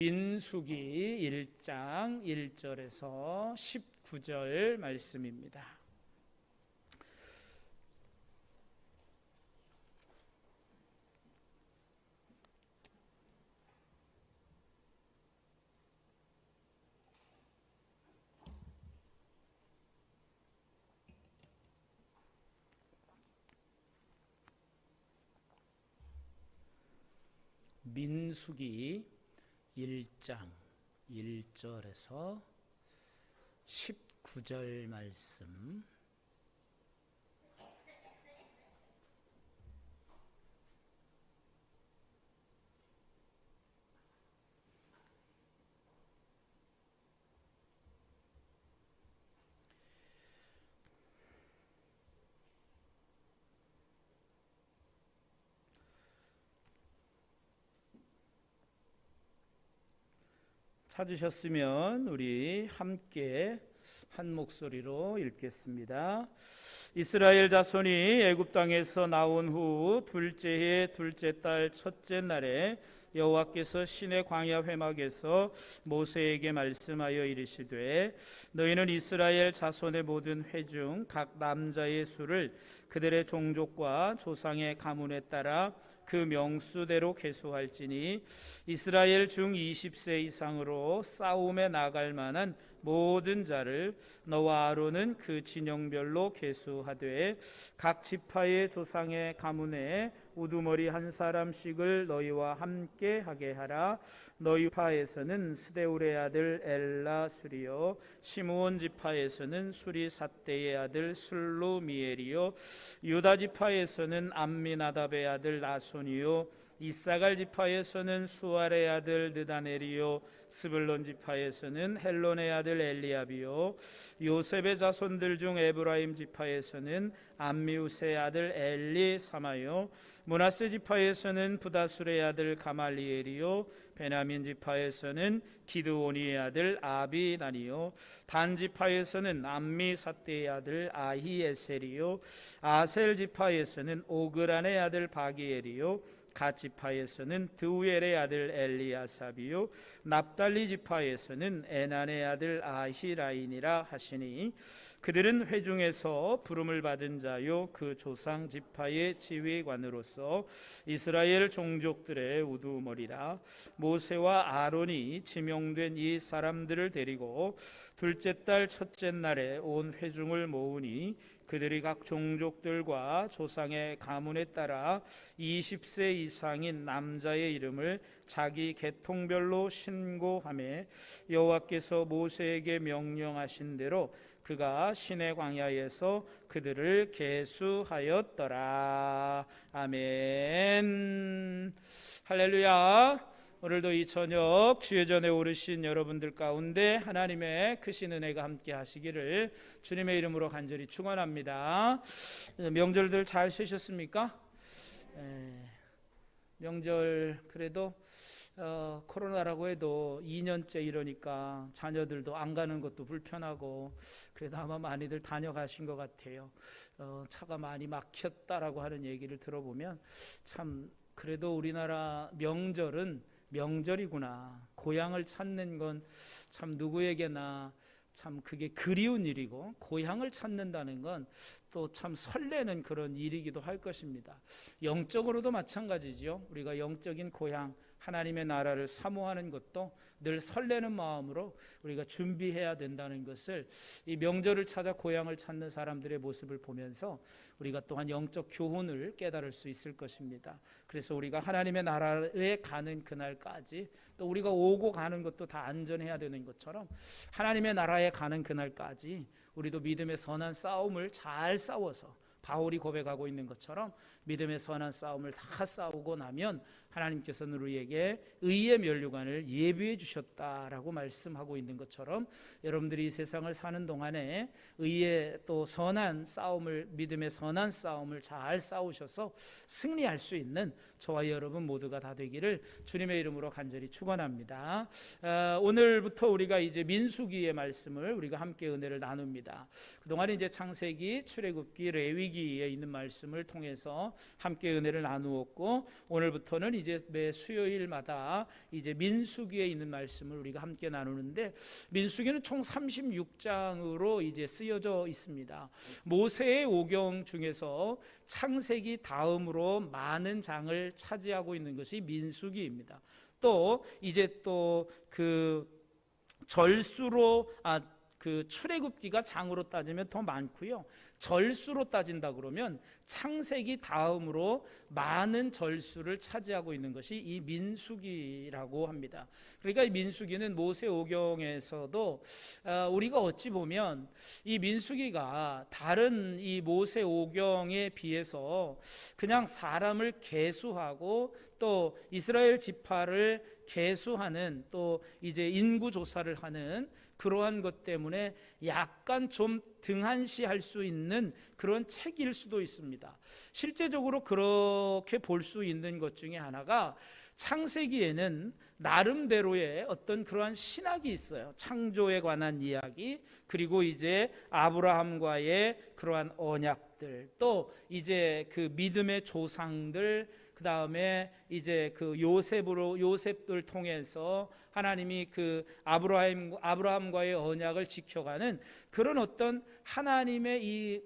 민수기 1장 1절에서 19절 말씀입니다. 민수기 1장 1절에서 19절 말씀. 찾으셨으면 우리 함께 한 목소리로 읽겠습니다. 이스라엘 자손이 애굽 땅에서 나온 후 둘째 해 둘째 달 첫째 날에 여호와께서 시내 광야 회막에서 모세에게 말씀하여 이르시되 너희는 이스라엘 자손의 모든 회중 각 남자의 수를 그들의 종족과 조상의 가문에 따라 그 명수대로 계수할지니 이스라엘 중 20세 이상으로 싸움에 나갈 만한 모든 자를 너와 아론은 그 진영별로 계수하되 각 지파의 조상의 가문에 우두머리 한 사람씩을 너희와 함께 하게 하라. 너희 파에서는 스데울의 아들 엘라스리요 시므온 지파에서는 수리삿대의 아들 슬루미엘이요 유다 지파에서는 암미나답의 아들 나손이요 이사갈 지파에서는 수알의 아들 느다넬이요 스불론 지파에서는 헬론의 아들 엘리압이요 요셉의 자손들 중 에브라임 지파에서는 암미우스의 아들 엘리사마요 므낫세 지파에서는 부다술의 아들 가말리엘이요 베냐민 지파에서는 기드오니의 아들 아비나니요 단 지파에서는 암미삿대의 아들 아히에셀이요 아셀 지파에서는 오그란의 아들 바기엘이요 갓 지파에서는 드우엘의 아들 엘리아삽이요 납달리 지파에서는 에난의 아들 아히라인이라 하시니 그들은 회중에서 부름을 받은 자요 그 조상 지파의 지휘관으로서 이스라엘 종족들의 우두머리라. 모세와 아론이 지명된 이 사람들을 데리고 둘째 달 첫째 날에 온 회중을 모으니 그들이 각 종족들과 조상의 가문에 따라 20세 이상인 남자의 이름을 자기 계통별로 신고하며 여호와께서 모세에게 명령하신 대로 그가 시내 광야에서 그들을 계수하였더라. 아멘. 할렐루야. 오늘도 이 저녁 주의 전에 오르신 여러분들 가운데 하나님의 크신 은혜가 함께 하시기를 주님의 이름으로 간절히 축원합니다. 명절들 잘 쉬셨습니까? 명절 그래도 코로나라고 해도 2년째 이러니까 자녀들도 안 가는 것도 불편하고 그래도 아마 많이들 다녀가신 것 같아요. 차가 많이 막혔다라고 하는 얘기를 들어보면 참 그래도 우리나라 명절은 명절이구나. 고향을 찾는 건 참 누구에게나 참 그게 그리운 일이고 고향을 찾는다는 건 또 참 설레는 그런 일이기도 할 것입니다. 영적으로도 마찬가지죠. 우리가 영적인 고향 하나님의 나라를 사모하는 것도 늘 설레는 마음으로 우리가 준비해야 된다는 것을 이 명절을 찾아 고향을 찾는 사람들의 모습을 보면서 우리가 또한 영적 교훈을 깨달을 수 있을 것입니다. 그래서 우리가 하나님의 나라에 가는 그날까지 또 우리가 오고 가는 것도 다 안전해야 되는 것처럼 하나님의 나라에 가는 그날까지 우리도 믿음의 선한 싸움을 잘 싸워서 바울이 고백하고 있는 것처럼 믿음의 선한 싸움을 다 싸우고 나면 하나님께서는 우리에게 의의 면류관을 예비해 주셨다라고 말씀하고 있는 것처럼 여러분들이 이 세상을 사는 동안에 의의 또 선한 싸움을 믿음의 선한 싸움을 잘 싸우셔서 승리할 수 있는 저와 여러분 모두가 다 되기를 주님의 이름으로 간절히 축원합니다. 오늘부터 우리가 이제 민수기의 말씀을 우리가 함께 은혜를 나눕니다. 그동안 이제 창세기, 출애굽기, 레위기에 있는 말씀을 통해서 통해서 함께 은혜를 나누었고, 오늘부터는 이제 매 수요일마다 이제 민수기에 있는 말씀을 우리가 함께 나누는데, 민수기는 총 36장으로 이제 쓰여져 있습니다. 모세의 오경 중에서 창세기 다음으로 많은 장을 차지하고 있는 것이 민수기입니다. 또 이제 또 그 절수로 그 출애굽기가 장으로 따지면 더 많고요. 절수로 따진다 그러면 창세기 다음으로 많은 절수를 차지하고 있는 것이 이 민수기라고 합니다. 그러니까 이 민수기는 모세오경에서도 우리가 어찌 보면 이 민수기가 다른 이 모세오경에 비해서 그냥 사람을 계수하고 또 이스라엘 지파를 계수하는, 또 이제 인구 조사를 하는 그러한 것 때문에 약간 좀 등한시할 수 있는 그런 책일 수도 있습니다. 실제적으로 그렇게 볼 수 있는 것 중에 하나가, 창세기에는 나름대로의 어떤 그러한 신학이 있어요. 창조에 관한 이야기, 그리고 이제 아브라함과의 그러한 언약들, 또 이제 그 믿음의 조상들, 그 다음에 이제 그 요셉을 통해서 하나님이 그 아브라함과의 언약을 지켜가는 그런 어떤 하나님의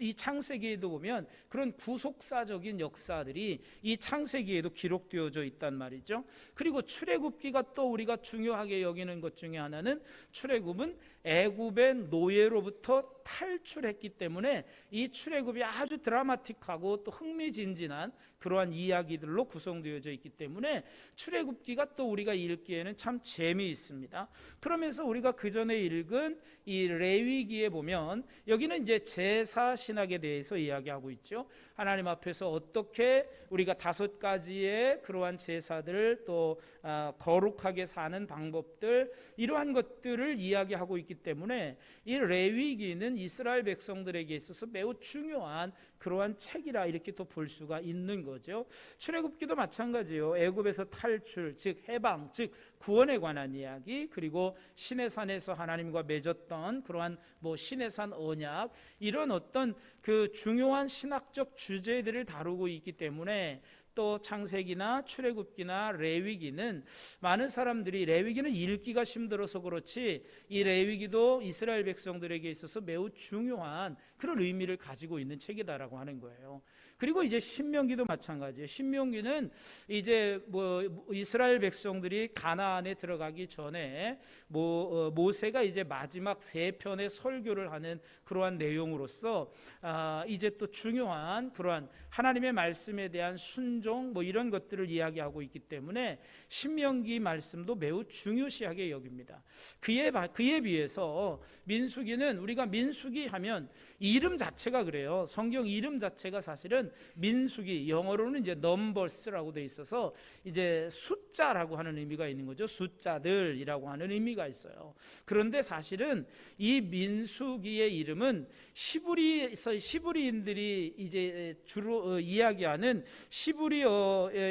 이 창세기에도 보면 그런 구속사적인 역사들이 이 창세기에도 기록되어져 있단 말이죠. 그리고 출애굽기가 또 우리가 중요하게 여기는 것 중에 하나는, 출애굽은 애굽의 노예로부터 탈출했기 때문에 이 출애굽이 아주 드라마틱하고 또 흥미진진한 그러한 이야기들로 구성되어져 있기 때문에 출애굽기가 또 우리가 읽기에는 참 재미있습니다. 그러면서 우리가 그 전에 읽은 이 레위기에 보면 여기는 이제 제사 신학에 대해서 이야기하고 있죠. 하나님 앞에서 어떻게 우리가 5가지의 그러한 제사들을 또 거룩하게 사는 방법들, 이러한 것들을 이야기하고 있기 때문에 이 레위기는 이스라엘 백성들에게 있어서 매우 중요한 그러한 책이라 이렇게 또 볼 수가 있는 거죠. 출애굽기도 마찬가지예요. 애굽에서 탈출, 즉 해방, 즉 구원에 관한 이야기, 그리고 시내산에서 하나님과 맺었던 그러한 시내산 언약, 이런 어떤 그 중요한 신학적 주제들을 다루고 있기 때문에, 또 창세기나 출애굽기나 레위기는 많은 사람들이 레위기는 읽기가 힘들어서 그렇지, 이 레위기도 이스라엘 백성들에게 있어서 매우 중요한 그런 의미를 가지고 있는 책이다라고 하는 거예요. 그리고 이제 신명기도 마찬가지예요. 신명기는 이제 이스라엘 백성들이 가나안에 들어가기 전에 모세가 이제 마지막 3편의 설교를 하는 그러한 내용으로서 이제 또 중요한 그러한 하나님의 말씀에 대한 순종 이런 것들을 이야기하고 있기 때문에 신명기 말씀도 매우 중요시하게 여깁니다. 그에 비해서 민수기는, 우리가 민수기 하면 이름 자체가 그래요. 성경 이름 자체가 사실은 민수기, 영어로는 이제 넘버스라고 돼 있어서 이제 숫자라고 하는 의미가 있는 거죠. 숫자들이라고 하는 의미가 있어요. 그런데 사실은 이 민수기의 이름은 시브리인들이 이제 주로 이야기하는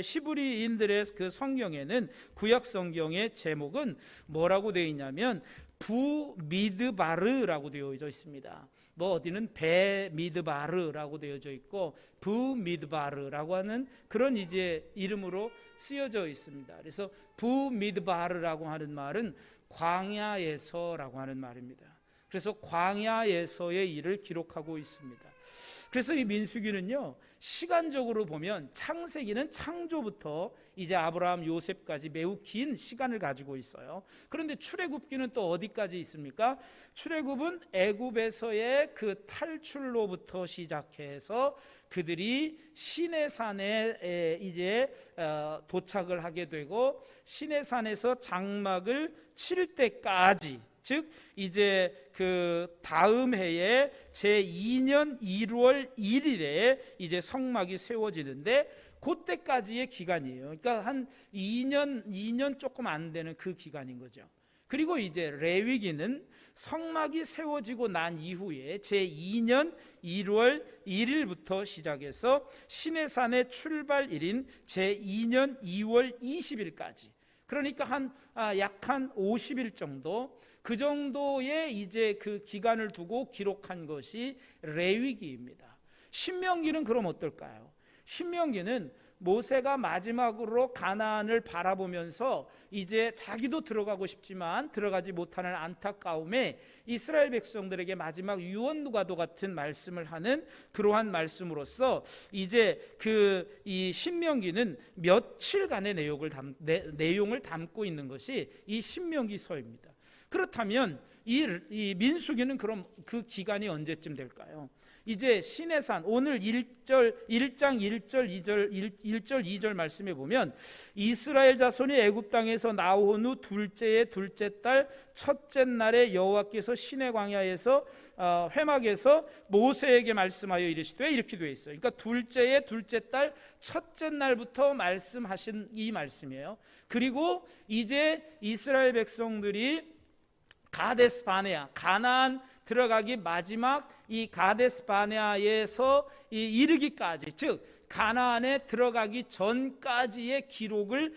시브리인들의 그 성경에는, 구약 성경의 제목은 뭐라고 되어 있냐면 부미드바르라고 되어져 있습니다. 어디는 베미드바르라고 되어져 있고 부미드바르라고 하는 그런 이제 이름으로 쓰여져 있습니다. 그래서 부미드바르라고 하는 말은 광야에서라고 하는 말입니다. 그래서 광야에서의 일을 기록하고 있습니다. 그래서 이 민수기는요, 시간적으로 보면 창세기는 창조부터 이제 아브라함, 요셉까지 매우 긴 시간을 가지고 있어요. 그런데 출애굽기는 또 어디까지 있습니까? 출애굽은 애굽에서의 그 탈출로부터 시작해서 그들이 시내산에 이제 도착을 하게 되고, 시내산에서 장막을 칠 때까지, 즉 이제 그 다음 해에 제2년 1월 1일에 이제 성막이 세워지는데, 그때까지의 기간이에요. 그러니까 한 2년 조금 안 되는 그 기간인 거죠. 그리고 이제 레위기는 성막이 세워지고 난 이후에 제2년 1월 1일부터 시작해서 시내산의 출발일인 제2년 2월 20일까지, 그러니까 약 한 50일 정도, 그 정도의 이제 그 기간을 두고 기록한 것이 레위기입니다. 신명기는 그럼 어떨까요? 신명기는 모세가 마지막으로 가나안을 바라보면서 이제 자기도 들어가고 싶지만 들어가지 못하는 안타까움에 이스라엘 백성들에게 마지막 유언과도 같은 말씀을 하는 그러한 말씀으로서 이제 이 신명기는 며칠간의 내용을 담고 있는 것이 이 신명기서입니다. 그렇다면 이 민수기는 그럼 그 기간이 언제쯤 될까요? 이제 시내산 오늘 1장 1절 2절 말씀에 보면 이스라엘 자손이 애굽 땅에서 나온 후 둘째의 둘째 달 첫째 날에 여호와께서 시내 광야에서 회막에서 모세에게 말씀하여 이르시되, 이렇게 되어 있어요. 그러니까 둘째의 둘째 달 첫째 날부터 말씀하신 이 말씀이에요. 그리고 이제 이스라엘 백성들이 가데스 바네아, 가나안 들어가기 마지막 이 가데스 바네아에서 이르기까지, 즉 가나안에 들어가기 전까지의 기록을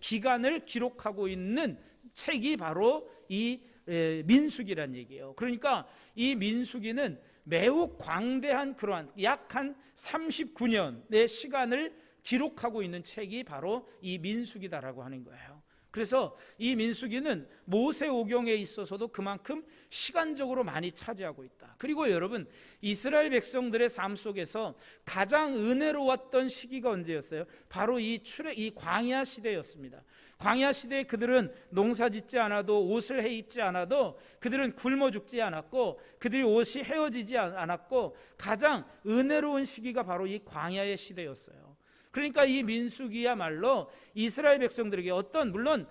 기간을 기록하고 있는 책이 바로 이 민수기란 얘기예요. 그러니까 이 민수기는 매우 광대한 그러한 약 한 39년의 시간을 기록하고 있는 책이 바로 이 민수기다라고 하는 거예요. 그래서 이 민수기는 모세오경에 있어서도 그만큼 시간적으로 많이 차지하고 있다. 그리고 여러분, 이스라엘 백성들의 삶 속에서 가장 은혜로웠던 시기가 언제였어요? 바로 이 광야 시대였습니다. 광야 시대에 그들은 농사 짓지 않아도, 옷을 해 입지 않아도, 그들은 굶어 죽지 않았고, 그들이 옷이 헤어지지 않았고, 가장 은혜로운 시기가 바로 이 광야의 시대였어요. 그러니까 이 민수기야말로 이스라엘 백성들에게 물론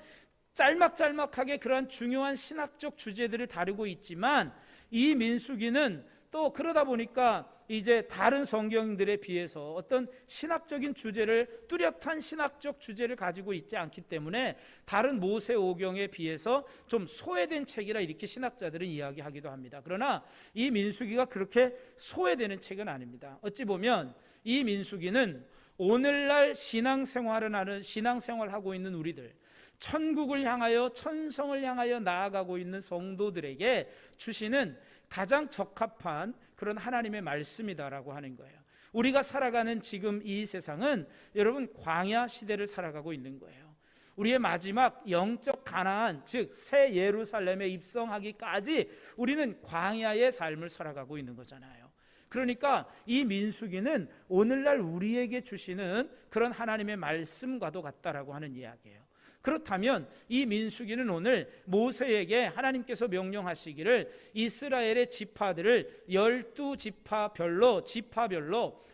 짤막짤막하게 그러한 중요한 신학적 주제들을 다루고 있지만, 이 민수기는 또 그러다 보니까 이제 다른 성경들에 비해서 어떤 신학적인 주제를, 뚜렷한 신학적 주제를 가지고 있지 않기 때문에 다른 모세오경에 비해서 좀 소외된 책이라 이렇게 신학자들은 이야기하기도 합니다. 그러나 이 민수기가 그렇게 소외되는 책은 아닙니다. 어찌 보면 이 민수기는 오늘날 신앙생활하고 있는 우리들, 천국을 향하여, 천성을 향하여 나아가고 있는 성도들에게 주시는 가장 적합한 그런 하나님의 말씀이다라고 하는 거예요. 우리가 살아가는 지금 이 세상은 여러분 광야 시대를 살아가고 있는 거예요. 우리의 마지막 영적 가나안, 즉 새 예루살렘에 입성하기까지 우리는 광야의 삶을 살아가고 있는 거잖아요. 그러니까 이 민수기는 오늘날 우리에게 주시는 그런 하나님의 말씀과도 같다라고 하는 이야기예요. 그렇다면 이 민수기는 오늘 모세에게 하나님께서 명령하시기를 이스라엘의 지파들을 12지파별로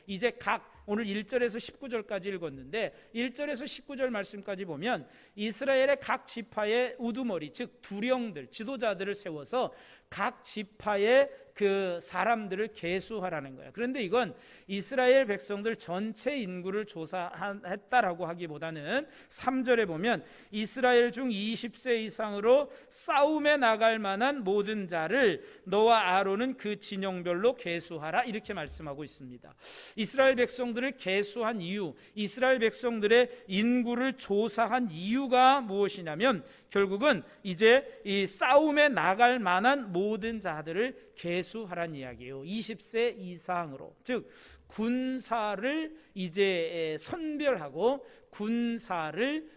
이제 오늘 1절에서 19절까지 읽었는데 1절에서 19절 말씀까지 보면 이스라엘의 각 지파의 우두머리, 즉 두령들, 지도자들을 세워서 각 지파의 그 사람들을 계수하라는 거예요. 그런데 이건 이스라엘 백성들 전체 인구를 조사했다라고 하기보다는 3절에 보면 이스라엘 중 20세 이상으로 싸움에 나갈 만한 모든 자를 너와 아론은 그 진영별로 계수하라, 이렇게 말씀하고 있습니다. 이스라엘 백성들을 계수한 이유, 이스라엘 백성들의 인구를 조사한 이유가 무엇이냐면 결국은 이제 이 싸움에 나갈 만한 모든 자들을 계수하라는 이야기예요. 20세 이상으로, 즉 군사를 이제 선별하고 군사를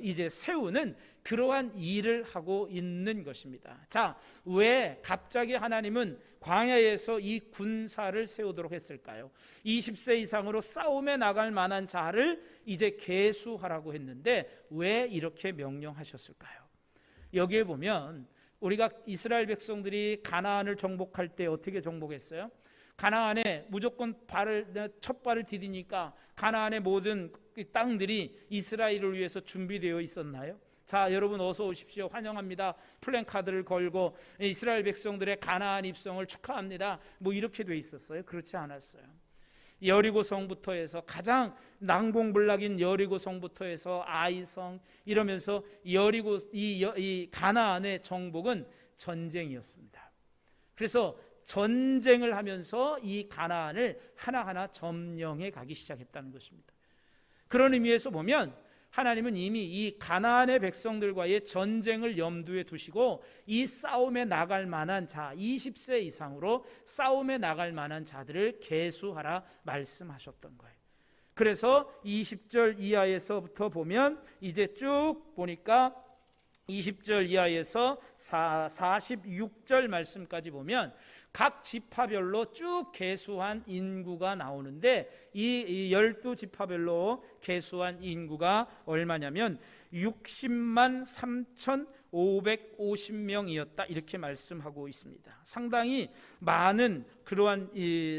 이제 세우는 그러한 일을 하고 있는 것입니다. 자, 왜 갑자기 하나님은 광야에서 이 군사를 세우도록 했을까요? 20세 이상으로 싸움에 나갈 만한 자를 이제 계수하라고 했는데 왜 이렇게 명령하셨을까요? 여기에 보면 우리가 이스라엘 백성들이 가나안을 정복할 때 어떻게 정복했어요? 가나안에 무조건 첫 발을 디디니까 가나안의 모든 땅들이 이스라엘을 위해서 준비되어 있었나요? 자, 여러분 어서 오십시오, 환영합니다, 플랜카드를 걸고 이스라엘 백성들의 가나안 입성을 축하합니다, 뭐 이렇게 돼 있었어요? 그렇지 않았어요. 여리고성부터 해서 가장 난공불락인 여리고성부터 해서 아이성 이러면서 이 가나안의 정복은 전쟁이었습니다. 그래서 전쟁을 하면서 이 가나안을 하나하나 점령해 가기 시작했다는 것입니다. 그런 의미에서 보면 하나님은 이미 이 가나안의 백성들과의 전쟁을 염두에 두시고 이 싸움에 나갈 만한 자, 20세 이상으로 싸움에 나갈 만한 자들을 계수하라 말씀하셨던 거예요. 그래서 20절 이하에서부터 보면 이제 쭉 보니까 20절 이하에서 46절 말씀까지 보면 각 지파별로 쭉 계수한 인구가 나오는데 이 12지파별로 계수한 인구가 얼마냐면 60만 3,550명이었다 이렇게 말씀하고 있습니다. 상당히 많은 그러한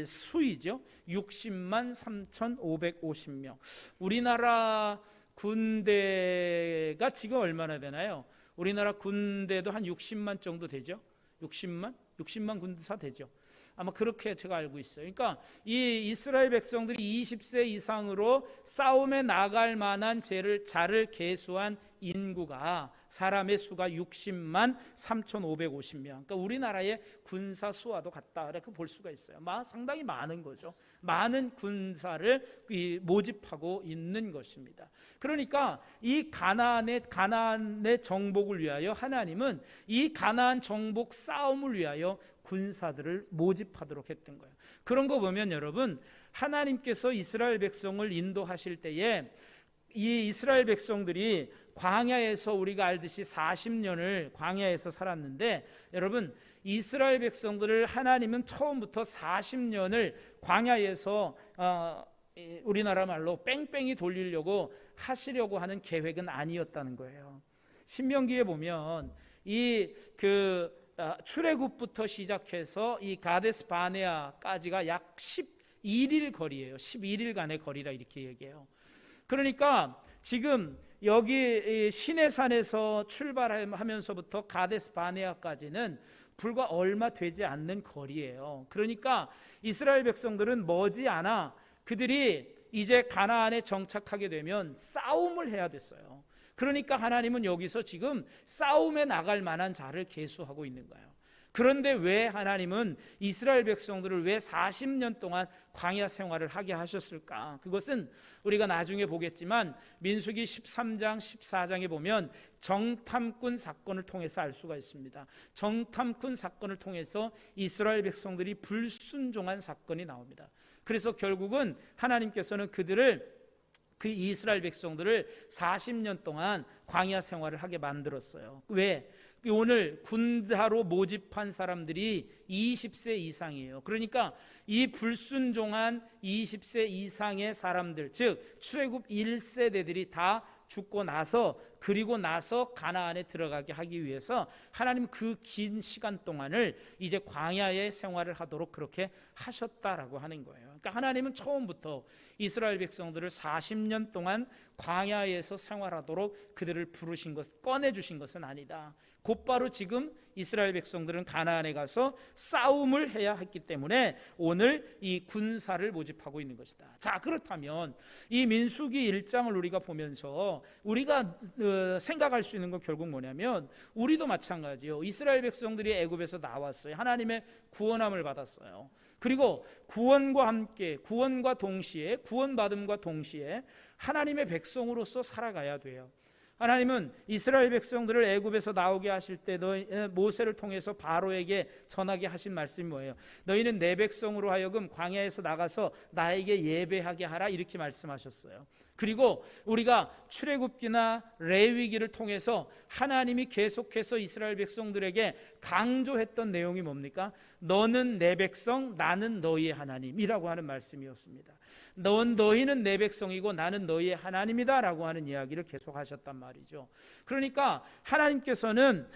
수이죠. 60만 3,550명. 우리나라 군대가 지금 얼마나 되나요? 우리나라 군대도 한 60만 정도 되죠. 60만 군사 되죠. 아마 그렇게 제가 알고 있어요. 그러니까 이 이스라엘 백성들이 20세 이상으로 싸움에 나갈 만한 자를 계수한 인구가 사람의 수가 60만 3,550명. 그러니까 우리나라의 군사 수와도 같다 이렇게 볼 수가 있어요. 상당히 많은 거죠. 많은 군사를 모집하고 있는 것입니다. 그러니까 이 가나안의 정복을 위하여 하나님은 이 가나안 정복 싸움을 위하여 군사들을 모집하도록 했던 거예요. 그런 거 보면 여러분, 하나님께서 이스라엘 백성을 인도하실 때에 이 이스라엘 백성들이 광야에서 우리가 알듯이 40년을 광야에서 살았는데, 여러분 이스라엘 백성들을 하나님은 처음부터 40년을 광야에서 우리나라 말로 뺑뺑이 돌리려고 하시려고 하는 계획은 아니었다는 거예요. 신명기에 보면 출애굽부터 시작해서 이 가데스 바네아까지가 약 11일 거리예요. 11일간의 거리라 이렇게 얘기해요. 그러니까 지금 여기 시내산에서 출발하면서부터 가데스 바네아까지는 불과 얼마 되지 않는 거리예요. 그러니까 이스라엘 백성들은 머지않아 그들이 이제 가나안에 정착하게 되면 싸움을 해야 됐어요. 그러니까 하나님은 여기서 지금 싸움에 나갈 만한 자를 계수하고 있는 거예요. 그런데 왜 하나님은 이스라엘 백성들을 왜 40년 동안 광야 생활을 하게 하셨을까? 그것은 우리가 나중에 보겠지만 민수기 13장 14장에 보면 정탐꾼 사건을 통해서 알 수가 있습니다. 정탐꾼 사건을 통해서 이스라엘 백성들이 불순종한 사건이 나옵니다. 그래서 결국은 하나님께서는 그 이스라엘 백성들을 40년 동안 광야 생활을 하게 만들었어요. 왜? 오늘 군사로 모집한 사람들이 20세 이상이에요. 그러니까 이 불순종한 20세 이상의 사람들, 즉 출애굽 1세대들이 다 죽고 나서, 그리고 나서 가나안에 들어가게 하기 위해서 하나님 그 긴 시간 동안을 이제 광야의 생활을 하도록 그렇게 하셨다라고 하는 거예요. 그러니까 하나님은 처음부터 이스라엘 백성들을 40년 동안 광야에서 생활하도록 그들을 부르신 것, 꺼내주신 것은 아니다. 곧바로 지금 이스라엘 백성들은 가나안에 가서 싸움을 해야 했기 때문에 오늘 이 군사를 모집하고 있는 것이다. 자, 그렇다면 이 민수기 1장을 우리가 보면서 우리가 생각할 수 있는 건 결국 뭐냐면, 우리도 마찬가지예요. 이스라엘 백성들이 애굽에서 나왔어요. 하나님의 구원함을 받았어요. 그리고 구원과 함께, 구원과 동시에, 구원받음과 동시에 하나님의 백성으로서 살아가야 돼요. 하나님은 이스라엘 백성들을 애굽에서 나오게 하실 때 모세를 통해서 바로에게 전하게 하신 말씀이 뭐예요? 너희는 내 백성으로 하여금 광야에서 나가서 나에게 예배하게 하라, 이렇게 말씀하셨어요. 그리고 우리가 출애굽기나 레위기를 통해서 하나님이 계속해서 이스라엘 백성들에게 강조했던 내용이 뭡니까? 너는 내 백성, 나는 너희의 하나님이라고 하는 말씀이었습니다. 너희는 내 백성이고 나는 너희의 하나님이다 라고 하는 이야기를 계속 하셨단 말이죠. 그러니까 하나님께서는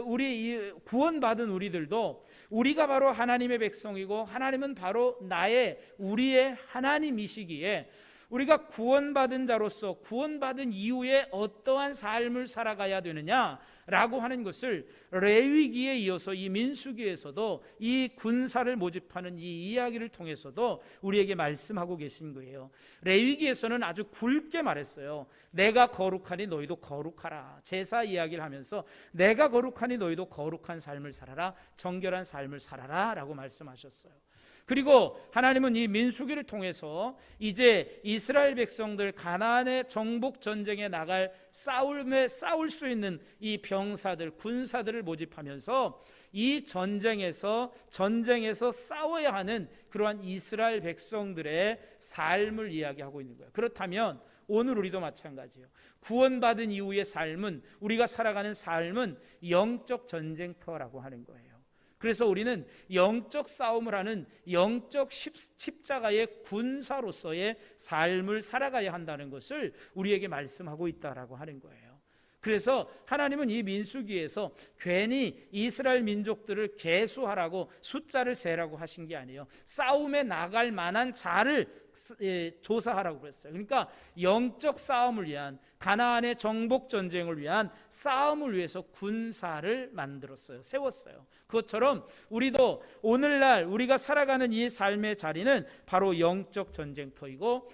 우리 구원받은 우리들도 우리가 바로 하나님의 백성이고 하나님은 바로 우리의 하나님이시기에 우리가 구원받은 자로서 구원받은 이후에 어떠한 삶을 살아가야 되느냐라고 하는 것을 레위기에 이어서 이 민수기에서도 이 군사를 모집하는 이 이야기를 통해서도 우리에게 말씀하고 계신 거예요. 레위기에서는 아주 굵게 말했어요. 내가 거룩하니 너희도 거룩하라. 제사 이야기를 하면서 내가 거룩하니 너희도 거룩한 삶을 살아라, 정결한 삶을 살아라 라고 말씀하셨어요. 그리고 하나님은 이 민수기를 통해서 이제 이스라엘 백성들 가나안의 정복 전쟁에 나갈 싸울 수 있는 이 병사들, 군사들을 모집하면서 이 전쟁에서 싸워야 하는 그러한 이스라엘 백성들의 삶을 이야기하고 있는 거예요. 그렇다면 오늘 우리도 마찬가지예요. 구원받은 이후의 삶은, 우리가 살아가는 삶은 영적 전쟁터라고 하는 거예요. 그래서 우리는 영적 싸움을 하는 영적 십자가의 군사로서의 삶을 살아가야 한다는 것을 우리에게 말씀하고 있다라고 하는 거예요. 그래서 하나님은 이 민수기에서 괜히 이스라엘 민족들을 계수하라고 숫자를 세라고 하신 게 아니에요. 싸움에 나갈 만한 자를 조사하라고 그랬어요. 그러니까 영적 싸움을 위한, 가나안의 정복 전쟁을 위한 싸움을 위해서 군사를 만들었어요. 세웠어요. 그것처럼 우리도 오늘날 우리가 살아가는 이 삶의 자리는 바로 영적 전쟁터이고,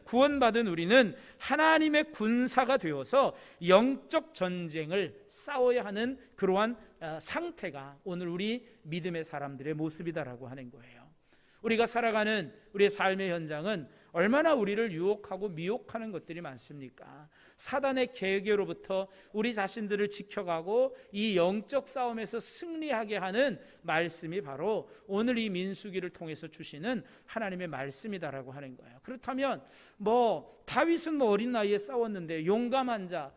구원받은 우리는 하나님의 군사가 되어서 영적 전쟁을 싸워야 하는 그러한 상태가 오늘 우리 믿음의 사람들의 모습이다라고 하는 거예요. 우리가 살아가는 우리의 삶의 현장은 얼마나 우리를 유혹하고 미혹하는 것들이 많습니까? 사단의 계획으로부터 우리 자신들을 지켜가고 이 영적 싸움에서 승리하게 하는 말씀이 바로 오늘 이 민수기를 통해서 주시는 하나님의 말씀이다라고 하는 거예요. 그렇다면 다윗은 어린 나이에 싸웠는데 용감한 자,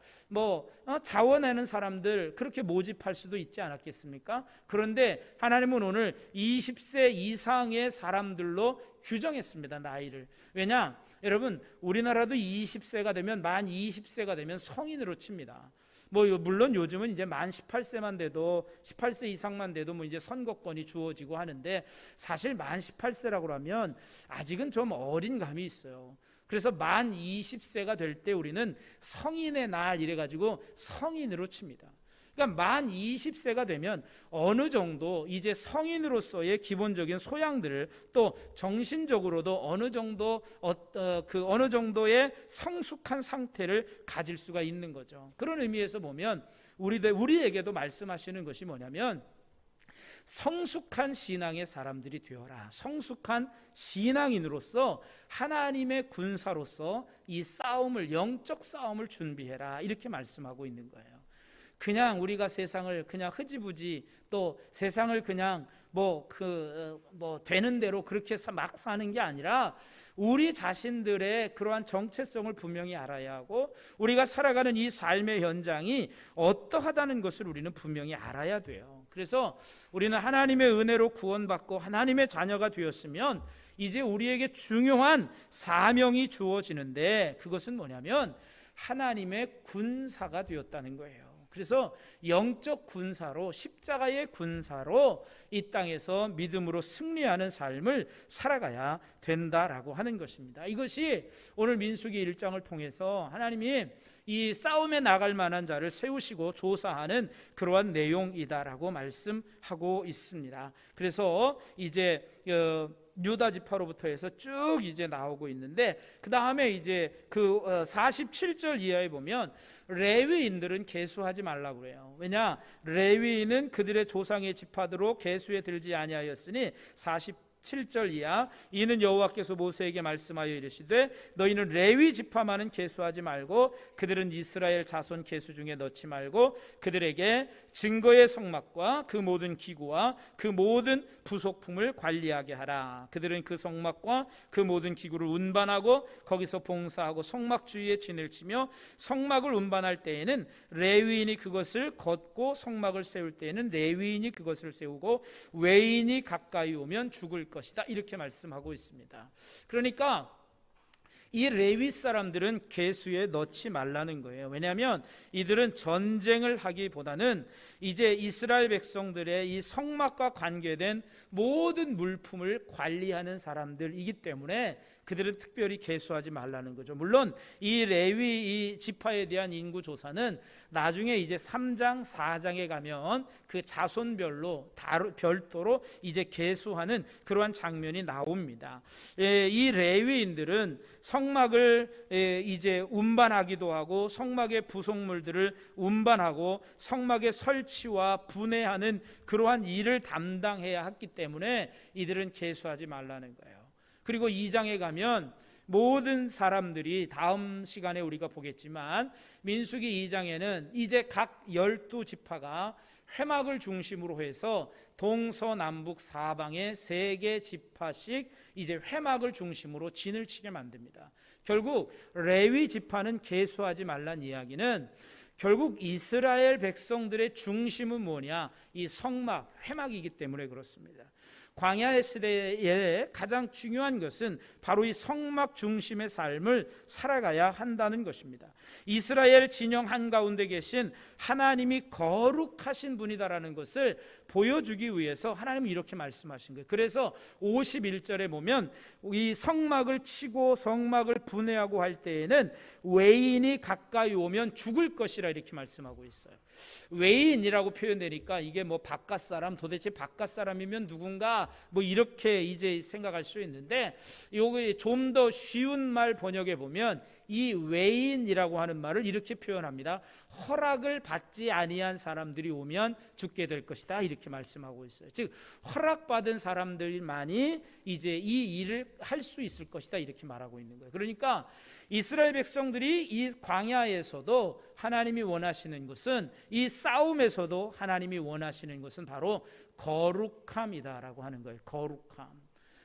자원하는 사람들 그렇게 모집할 수도 있지 않았겠습니까? 그런데 하나님은 오늘 20세 이상의 사람들로 규정했습니다, 나이를. 왜냐? 여러분, 우리나라도 20세가 되면, 만 20세가 되면 성인으로 칩니다. 물론 요즘은 이제 만 18세만 돼도, 18세 이상만 돼도 이제 선거권이 주어지고 하는데, 사실 만 18세라고 하면 아직은 좀 어린 감이 있어요. 그래서 만 20세가 될 때 우리는 성인의 날 이래가지고 성인으로 칩니다. 그러니까 만 20세가 되면 어느 정도 이제 성인으로서의 기본적인 소양들을, 또 정신적으로도 어느 정도의 성숙한 상태를 가질 수가 있는 거죠. 그런 의미에서 보면 우리에게도 말씀하시는 것이 뭐냐면, 성숙한 신앙의 사람들이 되어라. 성숙한 신앙인으로서 하나님의 군사로서 이 싸움을, 영적 싸움을 준비해라, 이렇게 말씀하고 있는 거예요. 그냥 우리가 세상을 그냥 흐지부지, 또 세상을 그냥 되는 대로 그렇게 막 사는 게 아니라 우리 자신들의 그러한 정체성을 분명히 알아야 하고, 우리가 살아가는 이 삶의 현장이 어떠하다는 것을 우리는 분명히 알아야 돼요. 그래서 우리는 하나님의 은혜로 구원받고 하나님의 자녀가 되었으면 이제 우리에게 중요한 사명이 주어지는데, 그것은 뭐냐면 하나님의 군사가 되었다는 거예요. 그래서 영적 군사로, 십자가의 군사로 이 땅에서 믿음으로 승리하는 삶을 살아가야 된다라고 하는 것입니다. 이것이 오늘 민수기 1장을 통해서 하나님이 이 싸움에 나갈 만한 자를 세우시고 조사하는 그러한 내용이다라고 말씀하고 있습니다. 그래서 이제 유다 지파로부터 해서 쭉 이제 나오고 있는데, 그 다음에 이제 47절 이하에 보면 레위인들은 계수하지 말라고 그래요. 왜냐? 레위인은 그들의 조상의 지파대로 계수에 들지 아니하였으니 47절 이하, 이는 여호와께서 모세에게 말씀하여 이르시되 너희는 레위 지파만은 계수하지 말고 그들은 이스라엘 자손 계수 중에 넣지 말고 그들에게 증거의 성막과 그 모든 기구와 그 모든 부속품을 관리하게 하라. 그들은 그 성막과 그 모든 기구를 운반하고 거기서 봉사하고 성막 주위에 진을 치며, 성막을 운반할 때에는 레위인이 그것을 걷고 성막을 세울 때에는 레위인이 그것을 세우고 외인이 가까이 오면 죽을 것이다, 이렇게 말씀하고 있습니다. 그러니까 이 레위 사람들은 계수에 넣지 말라는 거예요. 왜냐하면 이들은 전쟁을 하기보다는 이제 이스라엘 백성들의 이 성막과 관계된 모든 물품을 관리하는 사람들이기 때문에 그들은 특별히 계수하지 말라는 거죠. 물론 이 레위 이 지파에 대한 인구 조사는 나중에 이제 3장 4장에 가면 그 자손별로 별도로 이제 계수하는 그러한 장면이 나옵니다. 이 레위인들은 성막을 이제 운반하기도 하고 성막의 부속물들을 운반하고 성막의 설치와 분해하는 그러한 일을 담당해야 했기 때문에 이들은 계수하지 말라는 거예요. 그리고 2장에 가면 모든 사람들이 다음 시간에 우리가 보겠지만 민수기 2장에는 이제 각 12지파가 회막을 중심으로 해서 동서남북 사방에 3개 지파씩 이제 회막을 중심으로 진을 치게 만듭니다. 결국 레위 지파는 계수하지 말란 이야기는 결국 이스라엘 백성들의 중심은 뭐냐? 이 성막, 회막이기 때문에 그렇습니다. 광야의 시대에 가장 중요한 것은 바로 이 성막 중심의 삶을 살아가야 한다는 것입니다. 이스라엘 진영 한가운데 계신 하나님이 거룩하신 분이다라는 것을 보여주기 위해서 하나님은 이렇게 말씀하신 거예요. 그래서 51절에 보면 이 성막을 치고 성막을 분해하고 할 때에는 외인이 가까이 오면 죽을 것이라 이렇게 말씀하고 있어요. 외인이라고 표현되니까 이게 뭐 바깥 사람, 도대체 바깥 사람이면 누군가 뭐 이렇게 이제 생각할 수 있는데, 요게 좀 더 쉬운 말 번역해 보면 이 외인이라고 하는 말을 이렇게 표현합니다. 허락을 받지 아니한 사람들이 오면 죽게 될 것이다 이렇게 말씀하고 있어요. 즉 허락받은 사람들만이 이제 이 일을 할 수 있을 것이다 이렇게 말하고 있는 거예요. 그러니까 이스라엘 백성들이 이 광야에서도 하나님이 원하시는 것은, 이 싸움에서도 하나님이 원하시는 것은 바로 거룩함이다라고 하는 거예요. 거룩함.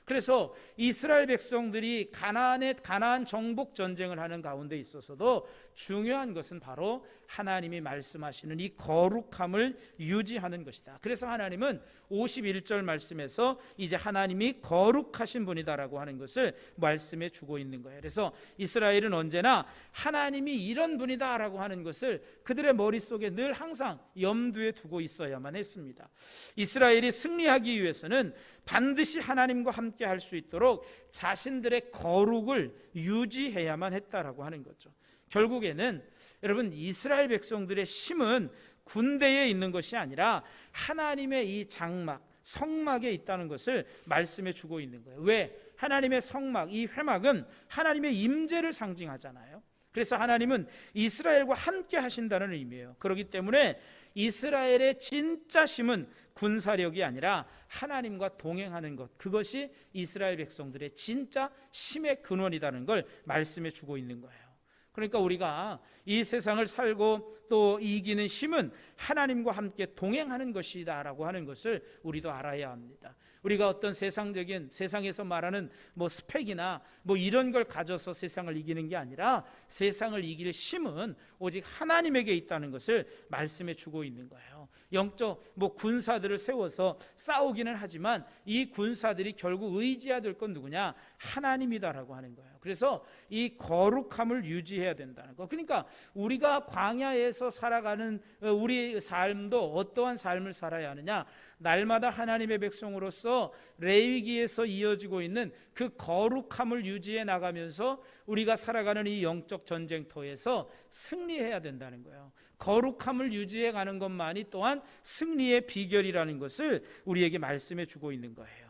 그래서 이스라엘 백성들이 가나안 정복 전쟁을 하는 가운데 있어서도 중요한 것은 바로 하나님이 말씀하시는 이 거룩함을 유지하는 것이다. 그래서 하나님은 51절 말씀에서 이제 하나님이 거룩하신 분이다라고 하는 것을 말씀해 주고 있는 거예요. 그래서 이스라엘은 언제나 하나님이 이런 분이다라고 하는 것을 그들의 머릿속에 늘 항상 염두에 두고 있어야만 했습니다. 이스라엘이 승리하기 위해서는 반드시 하나님과 함께 할 수 있도록 자신들의 거룩을 유지해야만 했다라고 하는 거죠. 결국에는 여러분, 이스라엘 백성들의 힘은 군대에 있는 것이 아니라 하나님의 이 장막, 성막에 있다는 것을 말씀해 주고 있는 거예요. 왜? 하나님의 성막, 이 회막은 하나님의 임재를 상징하잖아요. 그래서 하나님은 이스라엘과 함께 하신다는 의미예요. 그렇기 때문에 이스라엘의 진짜 힘은 군사력이 아니라 하나님과 동행하는 것, 그것이 이스라엘 백성들의 진짜 힘의 근원이라는 걸 말씀해 주고 있는 거예요. 그러니까 우리가 이 세상을 살고 또 이기는 힘은 하나님과 함께 동행하는 것이다라고 하는 것을 우리도 알아야 합니다. 우리가 어떤 세상에서 말하는 뭐 스펙이나 뭐 이런 걸 가져서 세상을 이기는 게 아니라 세상을 이길 힘은 오직 하나님에게 있다는 것을 말씀해 주고 있는 거예요. 영적 뭐 군사들을 세워서 싸우기는 하지만 이 군사들이 결국 의지해야 될 건 누구냐? 하나님이다라고 하는 거예요. 그래서 이 거룩함을 유지해야 된다는 거. 그러니까 우리가 광야에서 살아가는 우리 삶도 어떠한 삶을 살아야 하느냐? 날마다 하나님의 백성으로서 레위기에서 이어지고 있는 그 거룩함을 유지해 나가면서 우리가 살아가는 이 영적 전쟁터에서 승리해야 된다는 거예요. 거룩함을 유지해 가는 것만이 또한 승리의 비결이라는 것을 우리에게 말씀해 주고 있는 거예요.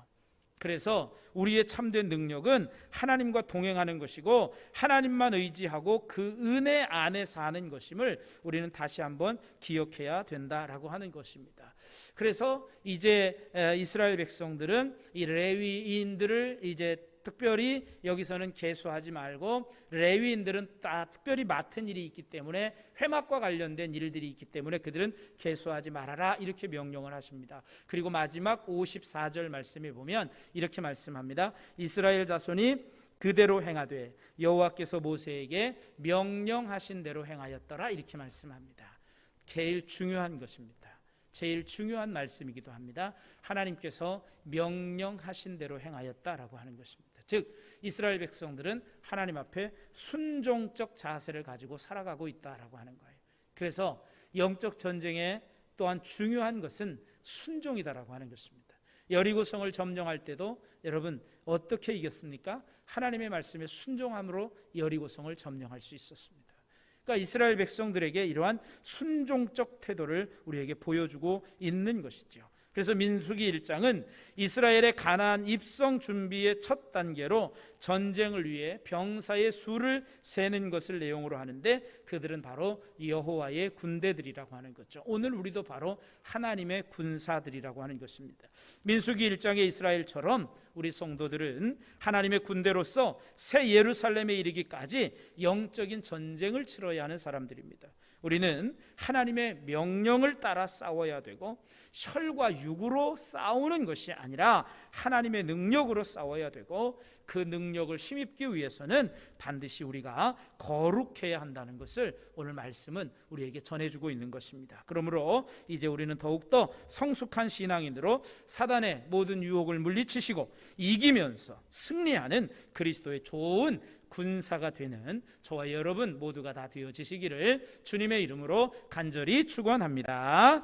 그래서 우리의 참된 능력은 하나님과 동행하는 것이고 하나님만 의지하고 그 은혜 안에 사는 것임을 우리는 다시 한번 기억해야 된다라고 하는 것입니다. 그래서 이제 이스라엘 백성들은 이 레위인들을 이제 특별히 여기서는 계수하지 말고 레위인들은 다 특별히 맡은 일이 있기 때문에 회막과 관련된 일들이 있기 때문에 그들은 계수하지 말아라 이렇게 명령을 하십니다. 그리고 마지막 54절 말씀에 보면 이렇게 말씀합니다. 이스라엘 자손이 그대로 행하되 여호와께서 모세에게 명령하신 대로 행하였더라 이렇게 말씀합니다. 제일 중요한 것입니다. 제일 중요한 말씀이기도 합니다. 하나님께서 명령하신 대로 행하였다라고 하는 것입니다. 즉 이스라엘 백성들은 하나님 앞에 순종적 자세를 가지고 살아가고 있다라고 하는 거예요. 그래서 영적 전쟁에 또한 중요한 것은 순종이다라고 하는 것입니다. 여리고성을 점령할 때도 여러분 어떻게 이겼습니까? 하나님의 말씀에 순종함으로 여리고성을 점령할 수 있었습니다. 그러니까 이스라엘 백성들에게 이러한 순종적 태도를 우리에게 보여주고 있는 것이죠. 그래서 민수기 1장은 이스라엘의 가나안 입성 준비의 첫 단계로 전쟁을 위해 병사의 수를 세는 것을 내용으로 하는데, 그들은 바로 여호와의 군대들이라고 하는 거죠. 오늘 우리도 바로 하나님의 군사들이라고 하는 것입니다. 민수기 1장의 이스라엘처럼 우리 성도들은 하나님의 군대로서 새 예루살렘에 이르기까지 영적인 전쟁을 치러야 하는 사람들입니다. 우리는 하나님의 명령을 따라 싸워야 되고, 혈과 육으로 싸우는 것이 아니라 하나님의 능력으로 싸워야 되고, 그 능력을 힘입기 위해서는 반드시 우리가 거룩해야 한다는 것을 오늘 말씀은 우리에게 전해주고 있는 것입니다. 그러므로 이제 우리는 더욱더 성숙한 신앙인으로 사단의 모든 유혹을 물리치시고 이기면서 승리하는 그리스도의 좋은 군사가 되는 저와 여러분 모두가 다 되어지시기를 주님의 이름으로 간절히 축원합니다.